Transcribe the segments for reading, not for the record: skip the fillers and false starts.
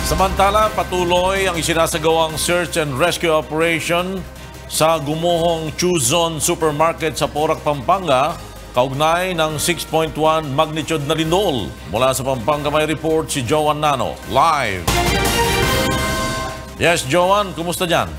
Samantala, patuloy ang isinasagawang search and rescue operation sa gumuhong Chuzon Supermarket sa Porac, Pampanga, kaugnay ng 6.1 magnitude na lindol. Mula sa Pampanga may report si Joan Nano, live. Yes, Joan, kumusta dyan?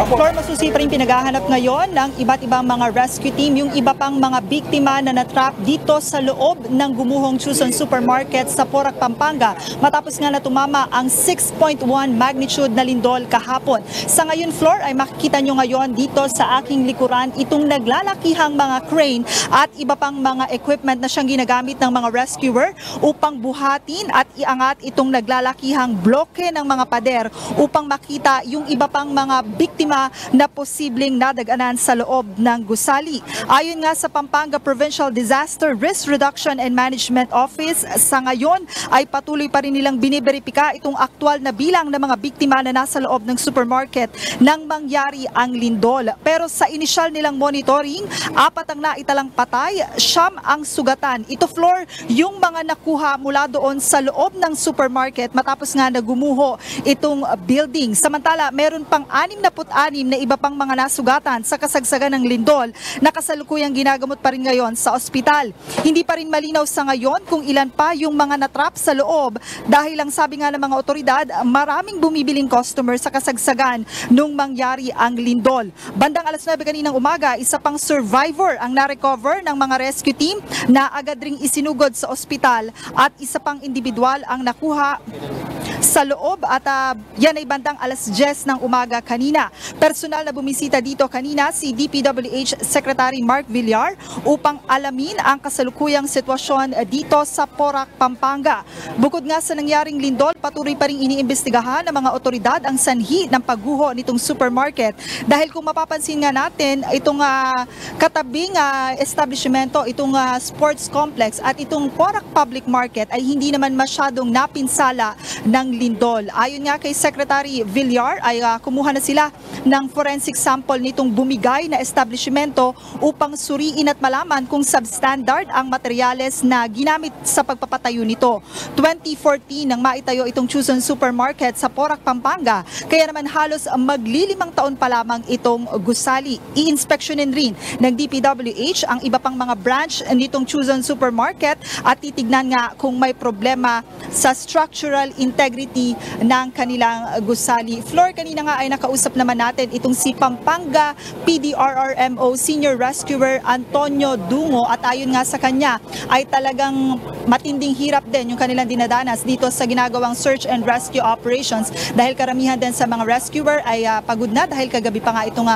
Flor, masusi pa rin pinaghahanap ngayon ng iba't ibang mga rescue team, yung iba pang mga biktima na natrap dito sa loob ng gumuhong Chuzon Supermarket sa Porac, Pampanga matapos nga na tumama ang 6.1 magnitude na lindol kahapon. Sa ngayon, Flor, ay makikita nyo ngayon dito sa aking likuran itong naglalakihang mga crane at iba pang mga equipment na siyang ginagamit ng mga rescuer upang buhatin at iangat itong naglalakihang bloke ng mga pader upang makita yung iba pang mga biktima na posibleng nadaganan sa loob ng gusali. Ayon nga sa Pampanga Provincial Disaster Risk Reduction and Management Office, sa ngayon ay patuloy pa rin nilang biniberipika itong aktual na bilang ng mga biktima na nasa loob ng supermarket nang mangyari ang lindol. Pero sa inisyal nilang monitoring, 4 ang naitalang patay, 9 ang sugatan. Ito, Flor, yung mga nakuha mula doon sa loob ng supermarket matapos nga na gumuho itong building. Samantala, meron pang 66 na iba pang mga nasugatan sa kasagsagan ng lindol na kasalukuyang ginagamot pa rin ngayon sa ospital. Hindi pa rin malinaw sa ngayon kung ilan pa yung mga natrap sa loob dahil ang sabi nga ng mga otoridad, maraming bumibiling customer sa kasagsagan nung mangyari ang lindol. Bandang alas 9 kaninang umaga, isa pang survivor ang na-recover ng mga rescue team na agad ring isinugod sa ospital at isa pang individual ang nakuha sa loob at yan ay bandang alas 10 ng umaga kanina. Personal na bumisita dito kanina si DPWH Secretary Mark Villar upang alamin ang kasalukuyang sitwasyon dito sa Porac, Pampanga. Bukod nga sa nangyaring lindol, patuloy pa rin iniimbestigahan ng mga otoridad ang sanhi ng pagguho nitong supermarket. Dahil kung mapapansin nga natin, itong katabing establishmento, itong sports complex at itong Porac Public Market ay hindi naman masyadong napinsala ng lindol. Ayon nga kay Secretary Villar ay kumuha na sila ng forensic sample nitong bumigay na establishmento upang suriin at malaman kung substandard ang materyales na ginamit sa pagpapatayo nito. 2014 nang maitayo itong Chuzon Supermarket sa Porac, Pampanga, kaya naman halos maglilimang taon pa lamang itong gusali. I-inspeksyonin rin ng DPWH ang iba pang mga branch nitong Chuzon Supermarket at titignan nga kung may problema sa structural integrity ng kanilang gusali. Flor, kanina nga ay nakausap naman natin itong si Pampanga PDRRMO Senior Rescuer Antonio Dungo at ayon nga sa kanya ay talagang matinding hirap din yung kanilang dinadanas dito sa ginagawang search and rescue operations dahil karamihan din sa mga rescuer ay pagod na dahil kagabi pa nga itong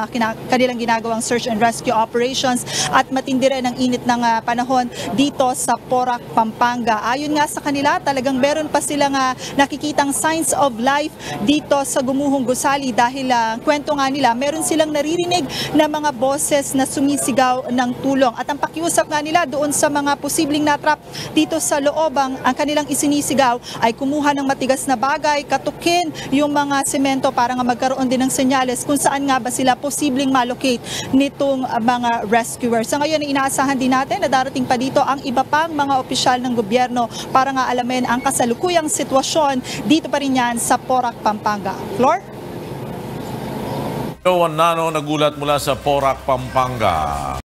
kanilang ginagawang search and rescue operations at matindi rin ang init ng panahon dito sa Porac, Pampanga. Ayon nga sa kanila, talagang meron pa silang nakikitang signs of life dito sa gumuhong gusali dahil kwento nga nila, meron silang naririnig na mga boses na sumisigaw ng tulong. At ang pakiusap nga nila doon sa mga posibleng natrap dito sa loob, ang kanilang isinisigaw ay kumuha ng matigas na bagay, katukin yung mga semento para nga magkaroon din ng senyales kung saan nga ba sila posibleng malocate nitong mga rescuers. Sa ngayon, inaasahan din natin na darating pa dito ang iba pang mga opisyal ng gobyerno para nga alamin ang kasalukuyang sitwasyon dito pa rin yan sa Porac, Pampanga. Flor? Joan Nano nagulat mula sa Porac, Pampanga.